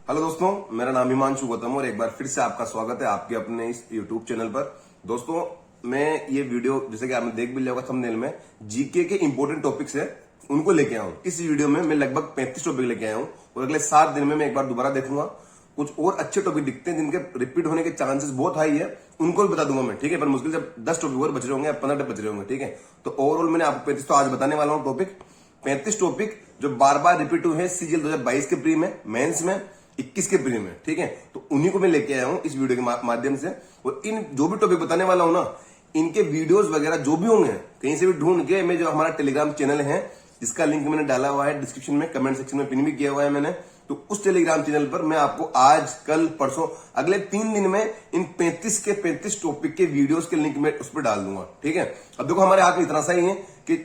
Hello दोस्तों, मेरा नाम हिमांशु गौतम और एक बार फिर से आपका स्वागत है आपके अपने इस यूट्यूब चैनल पर। दोस्तों, मैं ये वीडियो जैसे कि आपने देख भी लिया होगा थंबनेल में, जीके के इंपॉर्टेंट टॉपिक्स है उनको लेके आया हूं। इस वीडियो में मैं लगभग 35 टॉपिक लेके आया हूं और अगले 7 दिन में मैं एक बार दोबारा देखूंगा। कुछ और अच्छे टॉपिक दिखते हैं जिनके रिपीट होने के चांसेस बहुत हाई है, उनको भी बता दूंगा मैं, ठीक है। पर मुश्किल से 10 टॉपिक और बच रहे होंगे या 15 बच रहे होंगे, ठीक है। तो ओवरऑल मैंने आपको 35 तो आज बताने वाला हूं टॉपिक, 35 टॉपिक जो बार बार रिपीट हुए हैं सीजीएल 2022 के प्री में, मेंस में, 21 के प्री में, ठीक है। तो उन्हीं को मैं लेके आया हूं इस वीडियो के माध्यम से। और इन जो भी टॉपिक बताने वाला हूं ना, इनके वीडियोस वगैरह जो भी होंगे कहीं से भी ढूंढ के मैं, जो हमारा टेलीग्राम चैनल है जिसका लिंक मैंने डाला हुआ है डिस्क्रिप्शन में, कमेंट सेक्शन में पिन भी किया हुआ है मैंने, तो उस टेलीग्राम चैनल पर मैं आपको आज, कल, परसों, अगले 3 दिन में इन 35 के 35 टॉपिक के वीडियोस के लिंक मैं उस पर डाल दूंगा, ठीक है। अब देखो, हमारे हाथ में इतना सा ही है कि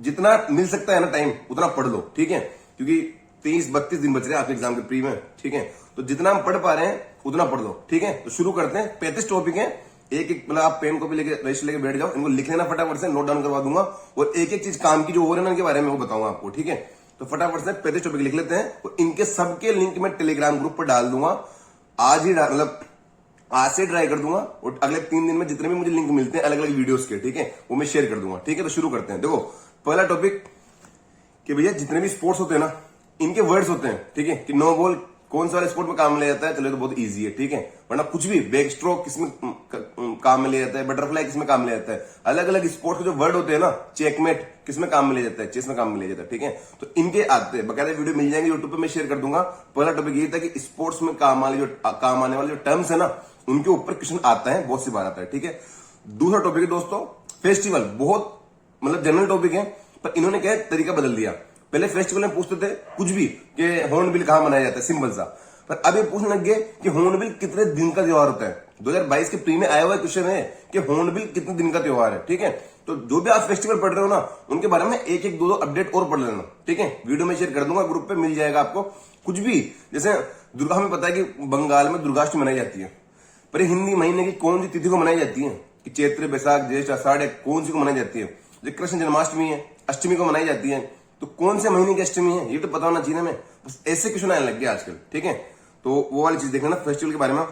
जितना मिल सकता है ना टाइम उतना पढ़ लो, ठीक है। क्योंकि 30-32 दिन बच रहे हैं आपके एग्जाम के प्री में, ठीक है। तो जितना हम पढ़ पा रहे हैं उतना पढ़ लो, ठीक है। तो शुरू करते हैं। 35 टॉपिक है, एक एक मतलब आप पेन कॉपी लेके रजिस्टर लेके बैठ जाओ, इनको लिख लेना फटाफट से, नोट डाउन करवा दूंगा और एक एक चीज काम की जो हो रही है ना इनके बारे में वो बताऊंगा आपको, ठीक है। तो फटाफट से 35 टॉपिक लिख लेते हैं और इनके सबके लिंक मैं टेलीग्राम ग्रुप पर डाल दूंगा। आज ही मतलब आज से ट्राई कर दूंगा और अगले 3 दिन में जितने भी मुझे लिंक मिलते हैं अलग अलग वीडियोस के, ठीक है, वो मैं शेयर कर दूंगा, ठीक है। तो शुरू करते हैं। देखो, पहला टॉपिक कि भैया जितने भी स्पोर्ट्स होते हैं ना, इनके वर्ड्स होते हैं, ठीक है। कि नो बॉल कौन सा वाले स्पोर्ट में काम में ले जाता है, चलो तो बहुत इजी है, ठीक है। वरना कुछ भी बैक स्ट्रोक किसमें काम में ले जाता है, बटरफ्लाई किसमें काम में ले जाता है, अलग अलग स्पोर्ट्स के जो वर्ड होते हैं ना, चेकमेट किसमें काम में ले जाता है, चेस में काम में ले जाता है, ठीक है। तो इनके आते हैं, बकायदा वीडियो मिल जाएंगे यूट्यूब पे, मैं शेयर कर दूंगा। पहला टॉपिक ये था कि स्पोर्ट्स में काम आने वाले जो टर्म्स है ना, उनके ऊपर क्वेश्चन आता है, बहुत सी बार आता है, ठीक है। दूसरा टॉपिक है दोस्तों फेस्टिवल, बहुत मतलब जनरल टॉपिक है, पर इन्होंने क्या है तरीका बदल दिया। पहले फेस्टिवल में पूछते थे कुछ भी कि हॉर्नबिल कहां मनाया जाता है, सिंपल सा। पर अब ये पूछने लग गए कि हॉर्नबिल कितने दिन का त्योहार होता है। 2022 के प्री में आया हुआ क्वेश्चन है कि हॉर्नबिल कितने दिन का त्योहार है, ठीक है। तो जो भी आप फेस्टिवल पढ़ रहे हो ना, उनके बारे में एक एक दो अपडेट और पढ़ लेना, ठीक है। वीडियो में शेयर कर दूंगा, ग्रुप पे मिल जाएगा आपको। कुछ भी जैसे दुर्गा, हमें पता है कि बंगाल में दुर्गाष्टमी मनाई जाती है, पर हिंदी महीने की कौन सी तिथि को मनाई जाती है, कि चैत्र, बैसाख, ज्येष्ठ, आषाढ़, कौन सी को मनाई जाती है। जो कृष्ण जन्माष्टमी है, अष्टमी को मनाई जाती है, तो कौन से महीने की अष्टमी है ये तो पता होना चाहिए ना। में बस ऐसे क्वेश्चन आने लग गया आजकल, ठीक है। तो वो वाली चीज देखना ना फेस्टिवल के बारे में।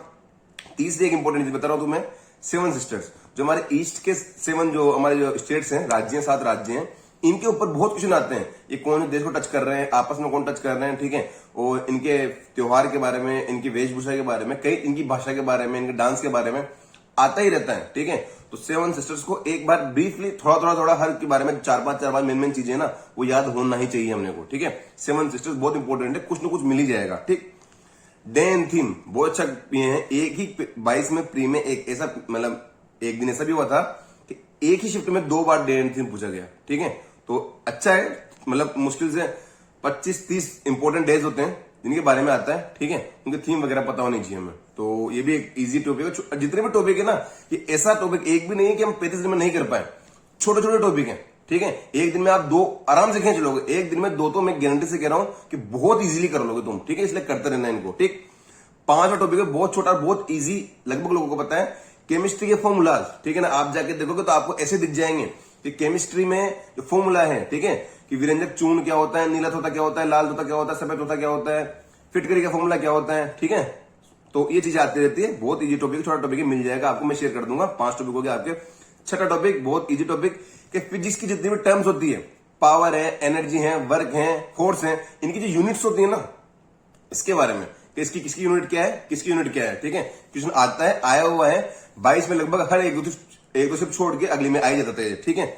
तीसरी एक इंपॉर्टेंट चीज बता रहा हूं तुम्हें, 7 सिस्टर्स, जो हमारे ईस्ट के 7 जो हमारे जो स्टेट्स हैं, राज्य हैं, 7 राज्य हैं, इनके ऊपर बहुत क्वेश्चन आते हैं। ये कौन से देश को टच कर रहे हैं, आपस में कौन टच कर रहे हैं, ठीक है। और इनके त्योहार के बारे में, इनकी वेशभूषा के बारे में, कई इनकी भाषा के बारे में, इनके डांस के बारे में आता ही रहता है, ठीक है। तो 7 सिस्टर्स को एक बार ब्रीफली थोड़ा हर के बारे में 4-5 मेन चीजें ना वो याद होना ही चाहिए हमने को, ठीक है। 7 सिस्टर्स बहुत इंपॉर्टेंट है, कुछ ना कुछ मिल ही जाएगा, ठीक। डे एंड थीम बहुत अच्छा है। एक ही 22 में प्री में एक ऐसा मतलब एक दिन ऐसा भी हुआ था कि एक ही शिफ्ट में 2 बार डे एंड थीम पूछा गया, ठीक है। तो अच्छा है, मतलब मुश्किल से 25-30 इंपॉर्टेंट डेज होते हैं जिनके बारे में आता है, ठीक है। उनके थीम वगैरह पता होनी चाहिए हमें। तो ये भी एक इजी टॉपिक है। जितने भी टॉपिक है ना, ये ऐसा टॉपिक एक भी नहीं है कि हम 35 दिन में नहीं कर पाए, छोटे छोटे टॉपिक है, ठीक है। एक दिन में आप 2 आराम से खींच लोगे, एक दिन में 2 तो मैं गारंटी से कह रहा हूं कि बहुत इजीली कर लोगे तुम, ठीक है। इसलिए करते रहना इनको, ठीक। 5वां टॉपिक है बहुत छोटा, बहुत इजी, लगभग लोगों को पता है, केमिस्ट्री के फॉर्मूलाज, ठीक है ना। आप जाके देखोगे तो आपको ऐसे दिख जाएंगे कि केमिस्ट्री में जो फॉर्मूला है, ठीक है, कि विरंजक चूर्ण क्या होता है, नीला तोता क्या होता है, लाल तोता क्या होता है, सफेद तोता क्या होता है, फिटकरी का फॉर्मूला क्या होता है, ठीक है। तो ये चीजें आती रहती है। बहुत इजी टॉपिक, छोटा टॉपिक मिल जाएगा आपको, मैं शेयर कर दूंगा। 5 टॉपिक हो गए आपके। छठा टॉपिक बहुत इजी टॉपिक कि फिजिक्स की जितनी भी टर्म्स होती है, पावर है, एनर्जी है, वर्क है, फोर्स है, इनकी जो यूनिट्स होती है ना, इसके बारे में कि इसकी किसकी यूनिट क्या है, किसकी यूनिट क्या है, ठीक है। क्वेश्चन आता है, आया हुआ है 22 में, लगभग हर एक दो सिर्फ छोड़ के अगली में आ जाता है, ठीक है।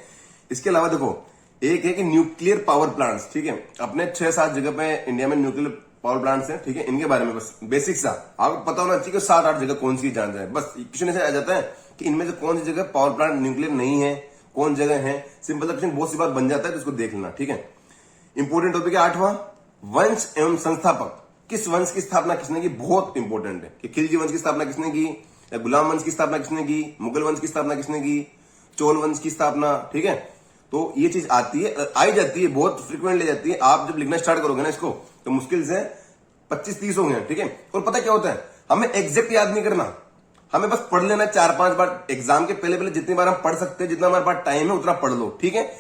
इसके अलावा देखो, एक है कि न्यूक्लियर पावर प्लांट्स, ठीक है। अपने 6-7 जगह पे इंडिया में न्यूक्लियर पावर प्लांट्स हैं, ठीक है। इनके बारे में बस बेसिक सा आपको पता होना चाहिए कि 7-8 जगह कौन सी जान जाए, बस क्वेश्चन ऐसे आ जाता है कि इनमें से कौन सी जगह पावर प्लांट न्यूक्लियर नहीं है, कौन जगह है। सिंपल सा क्वेश्चन बहुत सी बार बन जाता है, तो इसको देख लेना, ठीक है। इंपोर्टेंट टॉपिक है 8वां, वंश एवं संस्थापक। किस वंश की स्थापना किसने की, बहुत इंपॉर्टेंट है कि खिलजी वंश की स्थापना किसने की, या गुलाम वंश की स्थापना किसने की, मुगल वंश की स्थापना किसने की, चोल वंश की स्थापना, ठीक है। तो ये चीज आती है, आई जाती है, बहुत फ्रिक्वेंट ले जाती है। आप जब लिखना स्टार्ट करोगे ना इसको, तो मुश्किल से 25-30 होंगे, ठीक है। और पता क्या होता है, हमें एग्जैक्ट याद नहीं करना, हमें बस पढ़ लेना 4-5 बार। एग्जाम के पहले जितनी बार हम पढ़ सकते हैं, जितना हमारे पास टाइम है उतना पढ़ लो, ठीक है।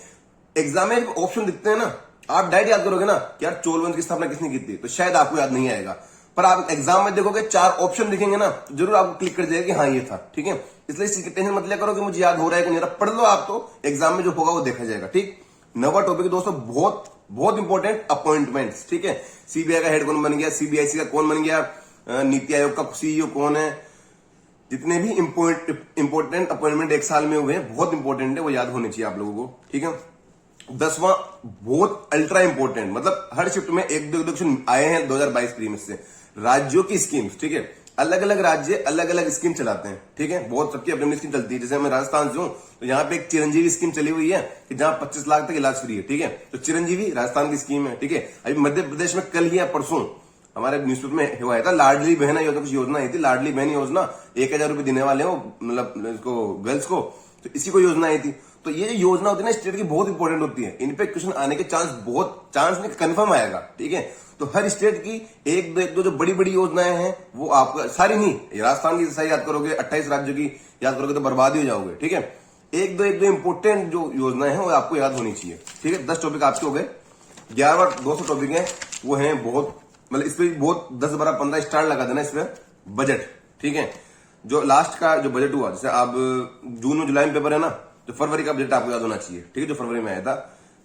एग्जाम में ऑप्शन दिखते हैं ना, आप डायरेक्ट याद करोगे ना कि यार चोल वंश की स्थापना किसने की थी, तो शायद आपको याद नहीं आएगा। पर आप एग्जाम में देखोगे 4 ऑप्शन दिखेंगे ना, तो जरूर आपको क्लिक कर जाएगा कि हाँ ये था, ठीक है। इसलिए इसकी टेंशन मत लिया करो कि मुझे याद हो रहा है कि नहीं, पढ़ लो आप, तो एग्जाम में जो होगा वो देखा जाएगा, ठीक। नवा टॉपिक दोस्तों बहुत बहुत इंपॉर्टेंट, अपॉइंटमेंट्स, ठीक है। सीबीआई का हेड कौन बन गया, सीबीआईसी का कौन बन गया, नीति आयोग का सीईओ कौन है, जितने भी इंपॉर्टेंट अपॉइंटमेंट एक साल में हुए हैं बहुत इंपॉर्टेंट है, वो याद होने चाहिए आप लोगों को, ठीक है। 10वां बहुत अल्ट्रा इंपॉर्टेंट, मतलब हर शिफ्ट में एक दो क्वेश्चन आए हैं 2022 प्रीमियस से। राज्यों की स्कीम्स, ठीक है, अलग अलग राज्य अलग अलग स्कीम चलाते हैं, ठीक है, बहुत सबकी अपनी स्कीम चलती है। जैसे मैं राजस्थान से हूं, तो यहाँ पे एक चिरंजीवी स्कीम चली हुई है कि जहां 25 लाख तक इलाज फ्री है, ठीक है। तो चिरंजीवी राजस्थान की स्कीम है, ठीक है। अभी मध्य प्रदेश में कल ही या परसों हमारे न्यूज़पेपर में हुआ था, लाडली बहना योजना, कुछ योजना आई थी, लाडली बहन योजना, 1000 रुपए देने वाले हो, मतलब इसको गर्ल्स को, तो इसी को योजना आई थी। तो ये जो योजना होती है ना स्टेट की, बहुत इंपॉर्टेंट होती है, इन पे क्वेश्चन आने के चांस नहीं, कंफर्म आएगा, ठीक है। तो हर स्टेट की एक दो जो बड़ी बड़ी योजनाएं हैं वो आपको, सारी नहीं, राजस्थान की सही याद करोगे, 28 राज्यों की याद करोगे तो बर्बाद ही हो जाओगे, ठीक है। एक दो इंपॉर्टेंट जो योजनाएं हैं वो आपको याद होनी चाहिए, ठीक है। 10 टॉपिक आपके हो गए। 11वां 200 टॉपिक है, वो है बहुत, मतलब इस पे बहुत 10 12 15 स्टार लगा देना, इसमें बजट, ठीक है। जो लास्ट का जो बजट हुआ, जैसे आप जून में जुलाई में पेपर है ना, तो फरवरी का बजट आपको याद होना चाहिए, ठीक है, जो फरवरी में आया था,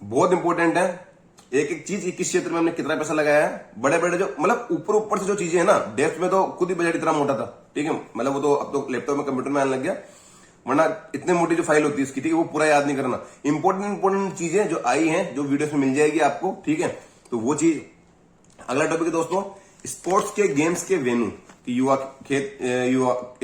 बहुत इंपॉर्टेंट है। एक एक चीज किस क्षेत्र में हमने कितना पैसा लगाया है, बड़े बड़े जो, मतलब ऊपर से जो चीजें है ना, डेप्थ में तो खुद ही बजट इतना मोटा था, ठीक है, मतलब वो तो अब तो लैपटॉप में कंप्यूटर में आने लग गया, वरना इतने मोटी जो फाइल होती है इसकी, ठीक है, वो पूरा याद नहीं करना। इंपॉर्टेंट चीजें जो आई हैं, जो वीडियोस में मिल जाएगी आपको, ठीक है, तो वो चीज। अगला टॉपिक है दोस्तों, स्पोर्ट्स के गेम्स के वेन्यू, युवा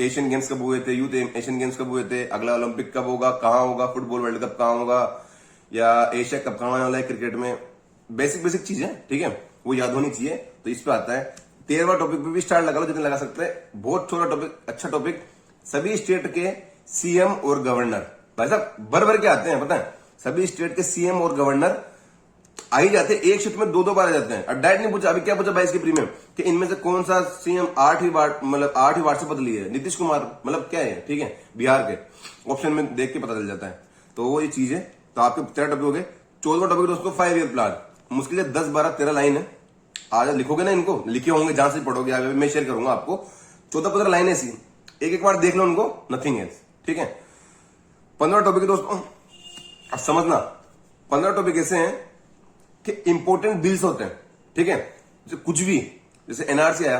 एशियन गेम्स कब हुए थे, यूथ एशियन गेम्स कब हुए थे, अगला ओलंपिक कब होगा, कहाँ होगा, फुटबॉल वर्ल्ड कप कहाँ होगा, या एशिया कप कहाँ होने वाला है क्रिकेट में, बेसिक चीजें, ठीक है, वो याद होनी चाहिए। तो इस पे आता है। 13वां टॉपिक पे भी स्टार लगा लो जितने लगा सकते हैं, बहुत छोटा टॉपिक, अच्छा टॉपिक। सभी स्टेट के सीएम और गवर्नर, भाई साहब भर के आते हैं, पता है, सभी स्टेट के सीएम और गवर्नर आ ही जाते हैं, एक शिफ्ट में 2 बार आ जाते हैं। अब डायरेक्ट नहीं पूछा, अभी क्या पूछा 22 के प्रीमियम कि इनमें से कौन सा सीएम 8 ही वार्ड से बदली है, नीतीश कुमार, मतलब क्या है, ठीक है, बिहार के, ऑप्शन में देख के पता चल जाता है। तो वो ये चीज है। तो आपके 13 टॉपिक हो गए। 14वां टॉपिक दोस्तों 5 ईयर प्लान, मुश्किल है 10 12 13 लाइन है, आज लिखोगे ना, इनको लिखे होंगे जहां से पढ़ोगे, आगे मैं शेयर करूंगा आपको, 14-15 लाइन ऐसी, एक बार देख लो उनको, नथिंग एल्स, ठीक है। 15 टॉपिक दोस्तों अब समझना, 15 टॉपिक ऐसे हैं कि इंपॉर्टेंट बिल्स होते हैं, ठीक है, जैसे कुछ भी, जैसे एनआरसी आया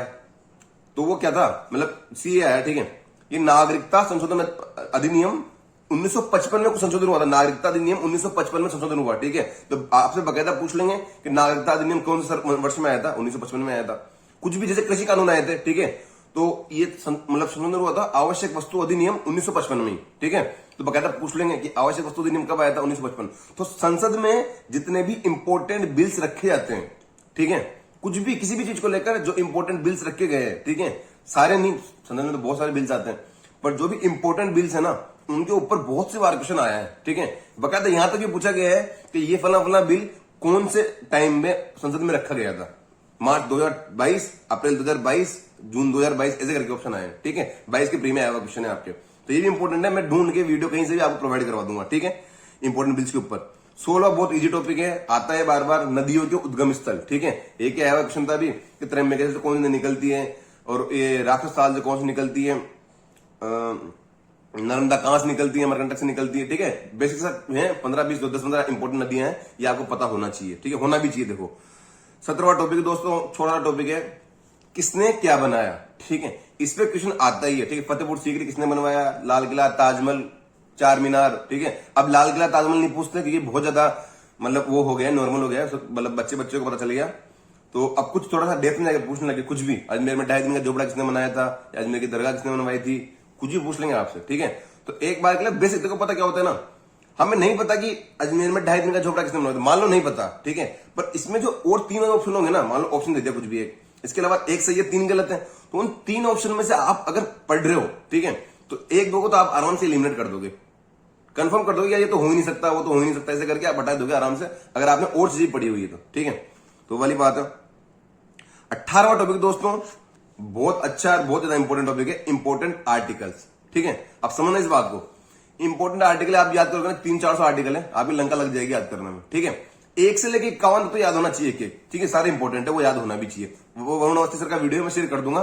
तो वो क्या था, मतलब सीए आया, ठीक है, ये नागरिकता संशोधन अधिनियम 1955 में कुछ संशोधन हुआ था, नागरिकता अधिनियम 1955 में संशोधन हुआ, ठीक है। तो आपसे बकायदा पूछ लेंगे कि नागरिकता अधिनियम कौन से वर्ष में आया था, 1955 में आया था। कुछ भी, जैसे कृषि कानून आए थे, ठीक है, तो ये मतलब संशोधन हुआ था आवश्यक वस्तु अधिनियम 1955 में, ठीक है। तो बकायदा पूछ लेंगे कि आवश्यक वस्तु अधिनियम कब आया था, 1955। तो संसद में जितने भी इंपॉर्टेंट बिल्स रखे जाते हैं, ठीक है, कुछ भी किसी भी चीज को लेकर जो इंपॉर्टेंट बिल्स रखे गए हैं, ठीक है, सारे नहीं, संसद में तो बहुत सारे बिल्स आते हैं, पर जो भी इंपॉर्टेंट बिल्स है ना, उनके ऊपर बहुत से बार क्वेश्चन आया है, ठीक है। बकायदा यहां तक भी पूछा गया है कि ये फला बिल कौन से टाइम में संसद में रखा गया था, मार्च 2022, अप्रैल 2022, जून 2022, ऐसे करके ऑप्शन आए, ठीक है। 22 के प्रीमियम आया हुआ क्वेश्चन है आपके, तो ये भी इंपॉर्टेंट है, मैं ढूंढ के वीडियो कहीं से भी आपको प्रोवाइड करवा दूंगा, ठीक है, इंपॉर्टेंट बिल्स के ऊपर। 16 बहुत इजी टॉपिक है, आता है बार बार, नदियों के उद्गम स्थल, ठीक है। एक आया हुआ क्वेश्चन था भी कि त्र्यंबकेश्वर से कौन सी निकलती है, और ये राक्षस ताल से कौन सी निकलती है, नर्मदा कहां से निकलती है, अमरकंटक से निकलती है, ठीक है। बेसिक है 15-20 10-15 इंपॉर्टेंट नदियां हैं, ये आपको पता होना चाहिए, ठीक है, होना भी चाहिए। देखो 17वां टॉपिक दोस्तों, छोटा टॉपिक है, किसने क्या बनाया, ठीक है, इस पे क्वेश्चन आता ही है, ठीक है। फतेहपुर सीकरी किसने बनवाया, लाल किला, ताजमहल, चार मीनार, ठीक है। अब लाल किला ताजमहल नहीं पूछते क्योंकि बहुत ज्यादा मतलब वो हो गया, नॉर्मल हो गया, मतलब बच्चे को पता चल गया। तो अब कुछ थोड़ा सा डेप्थ में जाकर पूछने लगे, कुछ भी, अजमेर में 2.5 दिन का झोपड़ा किसने बनाया था, अजमेर की दरगाह किसने बनवाई थी, कुछ भी पूछ लेंगे आपसे, ठीक है। तो एक बार के लिए बेसिक देखो, पता क्या होता है ना, हमें नहीं पता कि अजमेर में 2.5 दिन का झोपड़ा किसने बनवाया था, मान लो नहीं पता, ठीक है, पर इसमें जो और 3 ऑप्शन होंगे ना, मान लो ऑप्शन दे दिया कुछ भी एक, इसके अलावा एक सही है 3 गलत है, तो उन 3 ऑप्शन में से आप अगर पढ़ रहे हो, ठीक है, तो 1-2 को तो आप आराम से एलिमिनेट कर दोगे, कंफर्म कर दोगे, ये तो हो ही नहीं सकता, वो तो हो ही नहीं सकता, ऐसे करके आप हटा दोगे आराम से, अगर आपने और चीजें पढ़ी हुई है तो, ठीक है। तो वाली बात है। 18वां टॉपिक दोस्तों बहुत अच्छा, बहुत ज्यादा इंपॉर्टेंट टॉपिक है, इंपॉर्टेंट आर्टिकल्स, ठीक है। अब समझना इस बात को, इंपॉर्टेंट आर्टिकल आप याद करोगे ना, 300-400 आर्टिकल है, आपकी लंका लग जाएगी याद करने में, ठीक है। 1 से लेके 51 तो याद होना चाहिए एक, ठीक है, सारे इंपॉर्टेंट है, वो याद होना भी चाहिए। वो वरुण अवस्थी सर का वीडियो मैं शेयर कर दूंगा,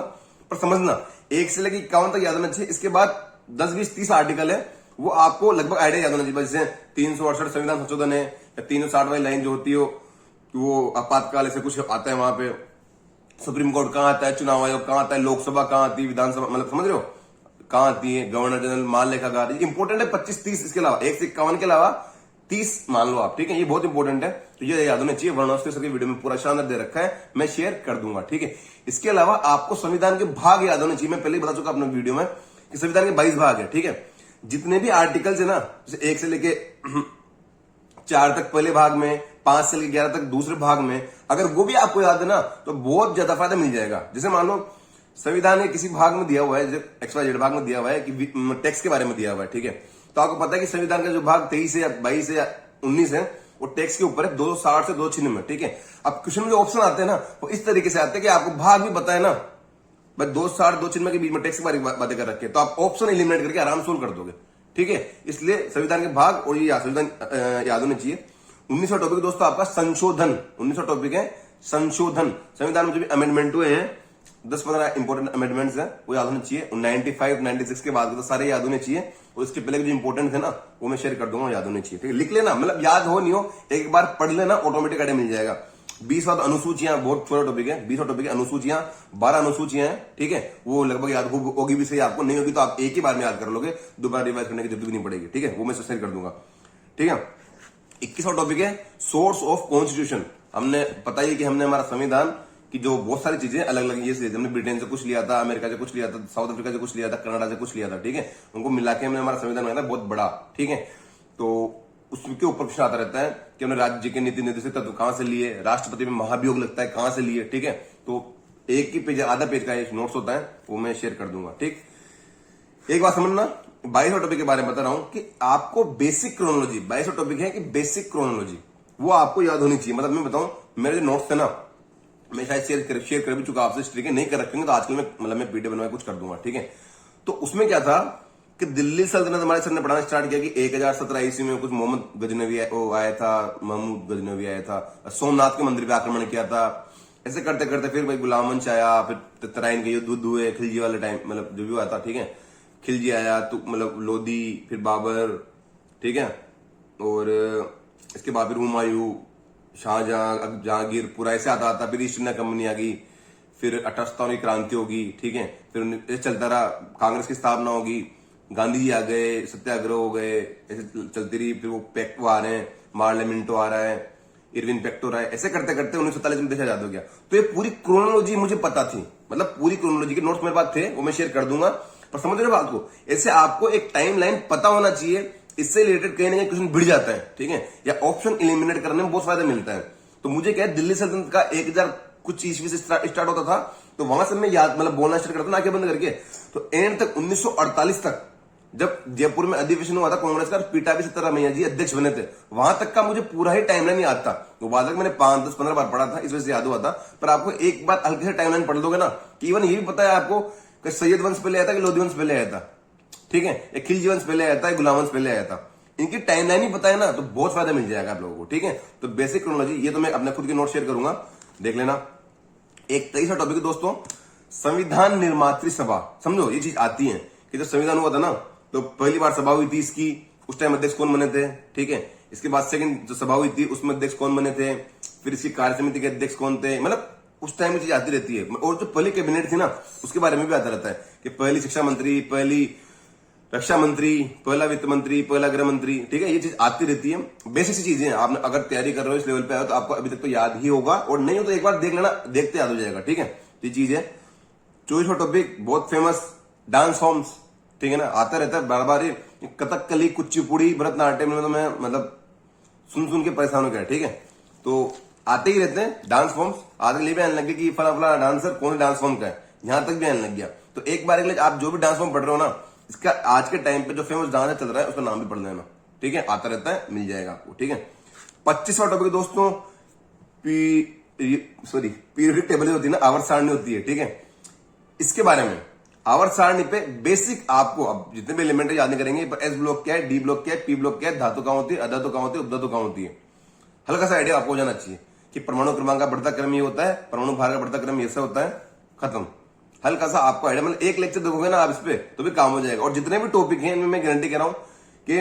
पर समझना 1 से लेके 51 तक याद होना चाहिए। इसके बाद 10, 20, 30 आर्टिकल है, वो आपको लगभग आइडिया याद होना चाहिए। जैसे 368 संविधान संशोधन है, या 360 वाली लाइन जो होती हो, वो आपातकाल ऐसे कुछ आता है वहां पे। सुप्रीम कोर्ट कहां आता है, चुनाव आयोग कहां आता है, लोकसभा कहां आती है, विधानसभा, मतलब समझ रहे हो कहां आती है, गवर्नर जनरल, माल लेखाकार, इंपॉर्टेंट है 25, 30। इसके अलावा 1 से 51 के अलावा 30 मान लो आप, ठीक है, ये बहुत इंपॉर्टेंट है, तो ये याद होना चाहिए। वरुण अवस्थी सर की वीडियो में पूरा शानदार दे रखा है, मैं शेयर कर दूंगा, ठीक है। इसके अलावा आपको संविधान के भाग याद होने चाहिए। मैं पहले ही बता चुका अपने वीडियो में कि संविधान के 22 भाग है, ठीक है। जितने भी आर्टिकल्स है ना, जैसे 1 से लेके 4 तक पहले भाग में, 5 से लेके 11 तक दूसरे भाग में, अगर वो भी आपको याद है ना तो बहुत ज्यादा फायदा मिल जाएगा। जैसे मान लो संविधान के किसी भाग में दिया हुआ है, XYZ भाग में दिया हुआ है कि टैक्स के बारे में दिया हुआ है, ठीक है, तो आपको पता है कि संविधान का जो भाग 23 है या 22 है या 19 है, वो टैक्स के ऊपर है, 260 से 296, ठीक है। अब क्वेश्चन में जो ऑप्शन आते हैं ना, वो इस तरीके से आते हैं कि आपको भाग भी पता है ना, बस 260 296 के बीच में टैक्स के बारे में बातें कर रखे, तो आप ऑप्शन एलिमिनेट करके आराम सोल्व कर दोगे, ठीक है। इसलिए संविधान के भाग और ये संविधान याद होने चाहिए। 19वां टॉपिक दोस्तों आपका संशोधन, 19वां टॉपिक है संशोधन। संविधान में जो भी अमेंडमेंट हुए हैं, 10-15 इंपोर्टेंट अमेंडमेंट्स हैं, वो याद होने चाहिए। 95, 96 के बाद तो सारे याद होने चाहिए, और इसके पहले जो इंपोर्टेंट थे ना, वो मैं शेयर कर दूंगा, याद होने चाहिए, ठीक है। लिख लेना, मतलब याद हो नहीं हो, एक बार पढ़ लेना, ऑटोमेटिक आइडिया मिल जाएगा। 20वां तो अनुसूचियां, बहुत छोटा टॉपिक है। 20वां टॉपिक है अनुसूचियां, 12 अनुसूचियां हैं, ठीक है। वो लगभग याद होगी भी सही, आपको नहीं होगी तो आप एक ही बार में याद कर लोगे, दोबारा रिवाइज करने की जरूरत भी नहीं पड़ेगी, ठीक है। वो मैं शेयर कर दूंगा, ठीक है। 21वां टॉपिक है सोर्स ऑफ कॉन्स्टिट्यूशन। हमने पता ही कि हमने हमारा संविधान की जो बहुत सारी चीजें अलग अलग ये से, हमने ब्रिटेन से कुछ लिया था, अमेरिका से कुछ लिया था, साउथ अफ्रीका से कुछ लिया था, कनाडा से कुछ लिया था, ठीक है। उनको मिला के हमने हमारा संविधान बनाया था बहुत बड़ा, ठीक है। तो उसके ऊपर प्रश्न आता रहता है कि हमने राज्य के नीति निर्देशित तत्व कहां से लिए, राष्ट्रपति में महाभियोग लगता है कहां से लिए, ठीक है। तो एक ही पेज, आधा पेज का एक नोट्स होता है, वो मैं शेयर कर दूंगा, ठीक। एक बात समझना, 22वां टॉपिक के बारे में बता रहा हूं कि आपको बेसिक क्रोनोलॉजी, 22वां टॉपिक है कि बेसिक क्रोनोलॉजी, वो आपको याद होनी चाहिए। मतलब मैं बताऊं, मेरे जो नोट्स थे ना, मैं शायद शेयर कर भी चुका आपसे, इस तरीके नहीं कर रखेंगे तो आजकल मैं पीडीएफ बनवा कुछ कर दूंगा, ठीक है। तो उसमें क्या था कि दिल्ली सल्तनत हमारे सर ने पढ़ाना स्टार्ट किया कि 1017 ईस्वी में कुछ मोहम्मद गजनवी आया था, महमूद गजनवी आया था, सोमनाथ के मंदिर पे आक्रमण किया था। ऐसे करते करते फिर भाई गुलाम वंश आया, फिर तराइन के युद्ध हुए, खिलजी वाले टाइम, मतलब जो भी हुआ था, ठीक है। खिलजी आया तो मतलब लोधी, फिर बाबर, ठीक है, और इसके बाद फिर हुमायूं, शाहजहां, जहांगीर, पूरा ऐसे आता था। फिर ईस्ट इंडिया कंपनी आ गई, फिर 78 की क्रांति होगी, ठीक है। फिर चलता रहा, कांग्रेस की स्थापना होगी, गांधी जी आ गए, सत्याग्रह हो गए, ऐसे चलती रही। फिर वो पेक्टो आ रहे हैं, मार्लेमिंटो आ रहा है, इरविन पेक्टो रहा है, ऐसे करते करते 1947 में देश आजाद हो गया। तो ये पूरी क्रोनोलॉजी मुझे पता थी, मतलब पूरी क्रोनोलॉजी के नोट्स मेरे पास थे, वो मैं शेयर कर दूंगा। पर समझ रहे हो बात को, ऐसे आपको एक टाइम लाइन पता होना चाहिए, इससे रिलेटेड कहीं ना कहीं क्वेश्चन भिड़ जाता है, ठीक है, या ऑप्शन एलिमिनेट करने में बहुत फायदा मिलता है। तो मुझे क्या है, दिल्ली सल्तनत का 1000 कुछ ईस्वी से स्टार्ट होता था, तो वहां से मैं याद मतलब बोलना स्टार्ट करता ना, आंखें बंद करके। तो एंड तक 1948 तक जब जयपुर में अधिवेशन हुआ था कांग्रेस का, पीटाबी सीतारामैया जी अध्यक्ष बने थे, वहां तक का मुझे पूरा ही टाइमलाइन याद था। तो बाद तक मैंने 5, 10, 15 बार पढ़ा था, इस वजह से याद हुआ था। पर आपको एक बार हल्के से टाइमलाइन पढ़ दोगे ना, कि इवन ये भी पता है आपको कि सैयद वंश पहले आया था कि लोधी वंश पहले आया था, ठीक है, एक खिलजी वंश पहले आया था, एक गुलाम वंश पहले आया था, इनकी टाइमलाइन ही पता है ना, तो बहुत फायदा मिल जाएगा आप लोगों को, ठीक है। तो बेसिक क्रोनोलॉजी, ये तो मैं अपने खुद के नोट शेयर करूंगा, देख लेना। एक 23वां टॉपिक है दोस्तों, संविधान निर्मात्री सभा। समझो ये चीज आती है कि जब संविधान हुआ था ना, तो पहली बार सभा हुई थी इसकी, उस टाइम अध्यक्ष कौन बने थे, ठीक है। इसके बाद सेकंड जो सभा हुई थी उसमें अध्यक्ष कौन बने थे, फिर इसकी कार्य समिति के अध्यक्ष कौन थे, मतलब उस टाइम में चीज आती रहती है। और जो पहली कैबिनेट थी ना, उसके बारे में भी आता रहता है कि पहली शिक्षा मंत्री, पहली रक्षा मंत्री, पहला वित्त मंत्री, पहला गृह मंत्री, ठीक है, ये चीज आती रहती है। बेसिक सी चीजें आप अगर तैयारी कर रहे हो, इस लेवल पे आए तो आपको अभी तक तो याद ही होगा, और नहीं हो तो एक बार देख लेना, देखते याद हो जाएगा, ठीक है। ये चीज है। 24वां टॉपिक बहुत फेमस, डांस फॉर्म्स, ठीक है ना, आता रहता है बार बार। कथकली, कुचिपुड़ी, भरतनाट्यम में तो मैं मतलब सुन के परेशान हो गया, ठीक है। तो आते ही रहते हैं डांस फॉर्म्स, आगे लिए भी आने लगे कि फला फला डांसर कौन डांस फॉर्म का है, यहां तक भी आने लग गया। तो एक बार आप जो भी डांस फॉर्म पढ़ रहे हो ना, इसका आज के टाइम पे जो फेमस डांस चल रहा है उसका नाम भी पढ़ लेना, ठीक है, आता रहता है, मिल जाएगा आपको, ठीक है। 25वां टॉपिक दोस्तों, पीरियोडिक टेबल होती है ना, आवर्त सारणी होती है, ठीक है। इसके बारे में आवर्त सारणी पे बेसिक आपको, अब जितने भी एलिमेंट याद नहीं करेंगे, पर एस ब्लॉक क्या है, डी ब्लॉक क्या है, पी ब्लॉक क्या है, धातु कहां होती है, अधातु कहां होती है, उपधातु कहां होती है, हल्का सा आइडिया आपको हो जाना चाहिए कि परमाणु क्रमांक का बढ़ता क्रम ये होता है, परमाणु भार का बढ़ता क्रम ऐसा होता है, खत्म। हल्का सा आपको आइडिया, मतलब एक लेक्चर देखोगे ना आप इस पे तो भी काम हो जाएगा। और जितने भी टॉपिक हैं इनमें मैं गारंटी कह रहा हूं कि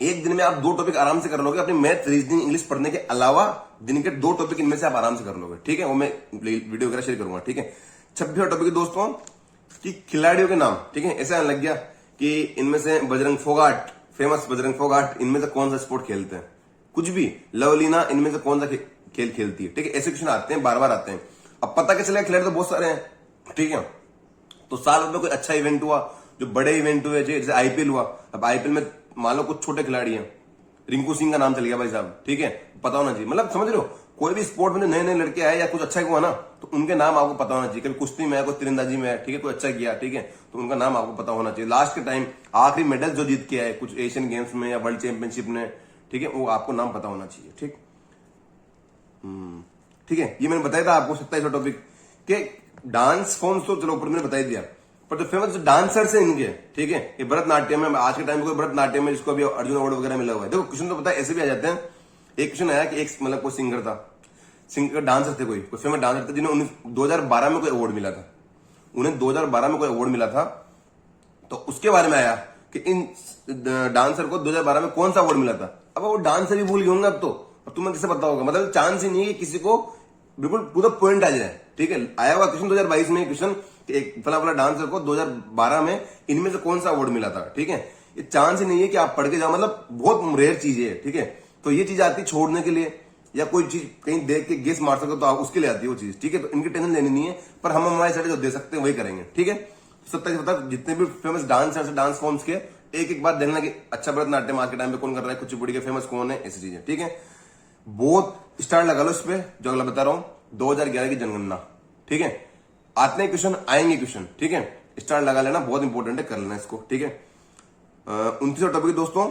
एक दिन में आप 2 टॉपिक आराम से कर लोगे। अपनी मैथ, रीजनिंग, इंग्लिश पढ़ने के अलावा दिन के 2 टॉपिक इनमें से आप आराम से कर लोगे, ठीक है। वो मैं वीडियो वगैरह शेयर करूंगा, ठीक है। 26वां टॉपिक दोस्तों कि खिलाड़ियों के नाम, ठीक है। ऐसा लग गया कि इनमें से बजरंग फोगाट, फेमस बजरंग फोगाट, इनमें से कौन सा स्पोर्ट खेलते हैं, कुछ भी। लवलीना इनमें से कौन सा खेल खेलती है, ठीक है। ऐसे क्वेश्चन आते हैं, बार बार आते हैं। अब पता क्या चलेगा, खिलाड़ी तो बहुत सारे हैं, ठीक है। तो साल में कोई अच्छा इवेंट हुआ, जो बड़े इवेंट हुए, जैसे आईपीएल हुआ। अब आईपीएल में मान लो कुछ छोटे खिलाड़ी हैं, रिंकू सिंह का नाम चल गया भाई साहब, ठीक है, पता होना चाहिए। मतलब समझ रहे हो, कोई भी स्पोर्ट में नए नए लड़के आए या कुछ अच्छा हुआ ना, तो उनके नाम आपको पता होना चाहिए। कभी कुश्ती में है, कोई तीरंदाजी में है, ठीक है, कोई अच्छा किया, ठीक है, तो उनका नाम आपको पता होना चाहिए। लास्ट के टाइम आखिरी मेडल जो जीत के आए कुछ एशियन गेम्स में या वर्ल्ड चैंपियनशिप में, ठीक है, वो आपको नाम पता होना चाहिए, ठीक। ठीक है, ये मैंने बताया था आपको 27वां टॉपिक के डांस फॉर्म्स, तो चलो ऊपर मैंने बता दिया, पर जो फेमस डांसर्स हैं इनके, ठीक है, ये भरतनाट्यम में, आज के टाइम में कोई भरतनाट्यम में जिसको अभी अर्जुन अवार्ड वगैरह मिला हुआ है। देखो क्वेश्चन तो पता है ऐसे भी आ जाते हैं। एक क्वेश्चन आया कि एक मतलब कोई सिंगर था, सिंगर डांसर थे, कोई फेमस डांसर थे जिन्हें 2012 में कोई अवार्ड मिला था। उन्हें 2012 में कोई अवार्ड मिला था, तो उसके बारे में आया कि इन डांसर को 2012 में कौन सा अवार्ड मिला था। अब वो डांसर भी भूल गए होंगे अब तो, अब तुम्हें कैसे पता होगा। मतलब चांस ही नहीं है कि किसी को बिल्कुल पूरा पॉइंट आ जाए, ठीक है। आया हुआ क्वेश्चन 2022 में क्वेश्चन, एक फला फला डांसर को 2012 में इनमें से कौन सा अवार्ड मिला था, ठीक है। ये चांस ही नहीं है कि आप पढ़ के जाओ, मतलब बहुत रेयर चीज है, ठीक है। तो ये चीज आती है छोड़ने के लिए, या कोई चीज कहीं देख के गेस मार सको तो आप उसके लिए आती है वो चीज, ठीक है। तो इनकी टेंशन लेनी नहीं है, पर हम हमारे साइड जो दे सकते हैं वही करेंगे, ठीक है। 27 तक जितने भी फेमस डांसर्स, डांस फॉर्म्स के एक एक बार देखना कि अच्छा भरतनाट्यम आज के टाइम पे कौन कर रहा है, कुचिपुड़ी के फेमस कौन है, ऐसी चीजें, ठीक है। बहुत स्टार लगा लो इस पे, जो अगला बता रहा हूं 2011 की जनगणना, ठीक है। आते हैं क्वेश्चन, आएंगे क्वेश्चन, ठीक है। स्टार लगा लेना, बहुत इंपॉर्टेंट है, कर लेना इसको, ठीक है। 29वां टॉपिक दोस्तों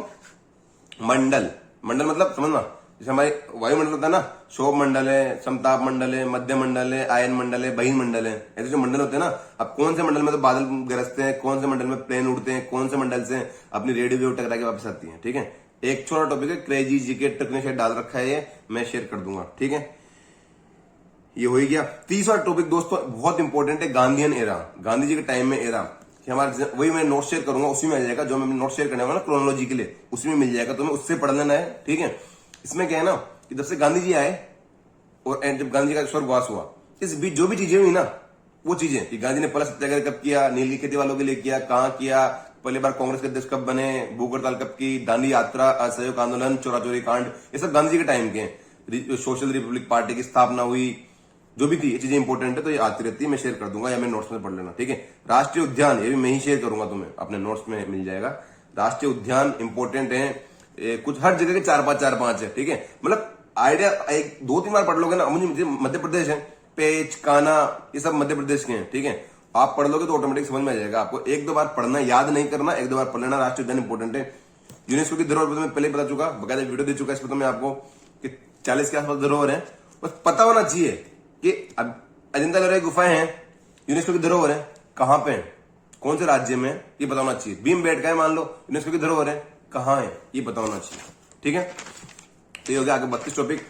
मंडल। मंडल मतलब समझना, जैसे हमारे वायुमंडल होता है ना, शोभ मंडल है, समताप मंडल है, मध्य मंडल है, आयन मंडल है, बहिन मंडल है, ऐसे जो मंडल होते हैं ना। अब कौन से मंडल में तो बादल गरजते हैं, कौन से मंडल में प्लेन उड़ते हैं, कौन से मंडल से अपनी रेडियो वेव टकरा के वापस आती है, ठीक है। एक छोटा टॉपिक है, क्रेजी जीके ट्रिक ने शायद डाल रखा है, ये मैं शेयर कर दूंगा, ठीक है। ये हो ही गया। 30वां टॉपिक दोस्तों बहुत इंपॉर्टेंट है, गांधीयन एरा, गांधी जी के टाइम में एरा, कि हमारे वही मैं नोट शेयर करूंगा, उसी में आ जाएगा, जो मैं नोट शेयर करने वाला ना क्रोनोलॉजी के लिए, उसी में मिल जाएगा, तो मैं उससे पढ़ लेना है, ठीक है। इसमें क्या है ना कि जब से गांधी जी आए और जब गांधी जी का स्वर्गवास हुआ, इस बीच जो भी चीजें हुई ना, वो चीजें कि गांधी ने पहला सत्याग्रह कब किया, नील की खेती वालों के लिए किया, कहां किया, पहली बार कांग्रेस के अध्यक्ष कब बने, भूख हड़ताल कब की, दांडी यात्रा, असहयोग आंदोलन, चोरा चोरी कांड, ये सब गांधी जी के टाइम के हैं। सोशल रिपब्लिक पार्टी की स्थापना हुई, जो भी थी, ये चीजें इंपॉर्टेंट है, तो ये आती रहती है, मैं शेयर कर दूंगा या मैं नोट्स में पढ़ लेना, ठीक है। राष्ट्रीय उद्यान, ये भी मैं ही शेयर करूंगा, तुम्हें अपने नोट्स में मिल जाएगा। राष्ट्रीय उद्यान इंपॉर्टेंट है, कुछ हर जगह के 4-5 है, ठीक है। मतलब आइडिया एक 2-3 बार पढ़ लोगे ना। मुझे मध्य प्रदेश है, पेच, काना, ये सब मध्य प्रदेश के हैं, ठीक है। आप पढ़ लोगे तो ऑटोमेटिक समझ में आ जाएगा आपको। 1-2 बार पढ़ना, याद नहीं करना, 1-2 बार पढ़ लेना। राष्ट्रीय उद्यान इंपॉर्टेंट है। यूनेस्को की धरोहर मैं पहले बता चुका, बकायदा वीडियो दे चुका इस पर, तो मैं आपको कि 40 के आसपास धरोहर है, बस पता होना चाहिए कि अजंता एलोरा गुफाएं हैं, यूनेस्को की धरोहर है, कहां पे है, कौन से राज्य में, ये पता होना चाहिए। भीम बेटका है मान लो, यूनेस्को की धरोहर है, कहां है, ये पता होना चाहिए, ठीक है। तो ये हो गया आगे 32 टॉपिक।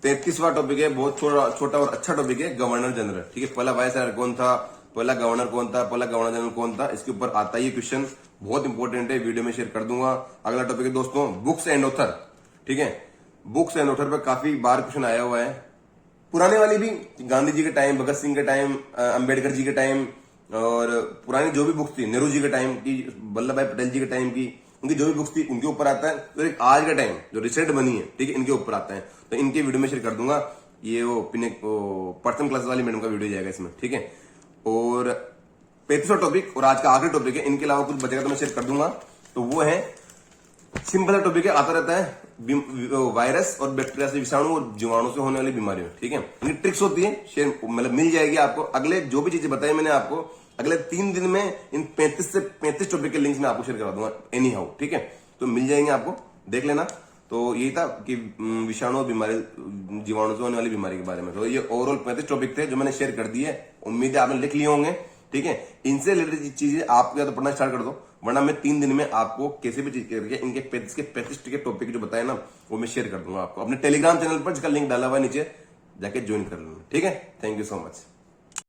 33वां टॉपिक है, बहुत छोटा और अच्छा टॉपिक है, गवर्नर जनरल, ठीक है। पहला वाइस चांसलर कौन था, पहला गवर्नर कौन था, पहला गवर्नर जनरल कौन था, इसके ऊपर आता ही क्वेश्चन, बहुत इंपॉर्टेंट है, वीडियो में शेयर कर दूंगा। अगला टॉपिक है दोस्तों बुक्स एंड ऑथर, ठीक है। बुक्स एंड ऑथर पर काफी बार क्वेश्चन आया हुआ है, पुराने वाली भी, गांधी जी के टाइम, भगत सिंह के टाइम, अंबेडकर जी के टाइम, और पुरानी जो भी बुक्स थी, नेहरू जी के टाइम की, वल्लभ भाई पटेल जी के टाइम की, उनकी जो भी बुक्स थी उनके ऊपर आता है। तो एक आज का टाइम जो रिसेंट बनी है, ठीक है, इनके ऊपर आता है, तो इनके वीडियो में शेयर कर दूंगा। ये वो पर्सनल क्लास वाली मैडम का वीडियो जाएगा इसमें, ठीक है। और 35वां टॉपिक और आज का आखिरी टॉपिक है, इनके अलावा कुछ बचेगा तो मैं शेयर कर दूंगा। तो वो है सिंपल टॉपिक है, आता रहता है, वायरस और बैक्टीरिया से, विषाणु और जीवाणु से होने वाली बीमारियों, ठीक है। इनकी ट्रिक्स होती है, शेयर मतलब मिल जाएगी आपको। अगले जो भी चीजें बताई मैंने आपको, अगले 3 दिन में इन 35 टॉपिक के लिंक्स मैं आपको शेयर करा दूंगा एनी हाउ, ठीक है। तो मिल जाएंगे आपको, देख लेना। तो यही था कि विषाणु और बीमारी, जीवाणु से होने वाली बीमारी के बारे में। तो ये ओवरऑल 35 टॉपिक थे जो मैंने शेयर कर दिए। उम्मीद है आपने लिख लिए होंगे। ठीक है, इनसे रिलेटेड चीजें आप या तो पढ़ना स्टार्ट कर दो, वरना मैं 3 दिन में आपको कैसे भी चीज करके इनके 35 के टॉपिक जो बताए ना वो मैं शेयर कर दूंगा आपको अपने टेलीग्राम चैनल पर, जिसका लिंक डाला हुआ है नीचे, जाके ज्वाइन कर लेना। ठीक है, थैंक यू सो मच।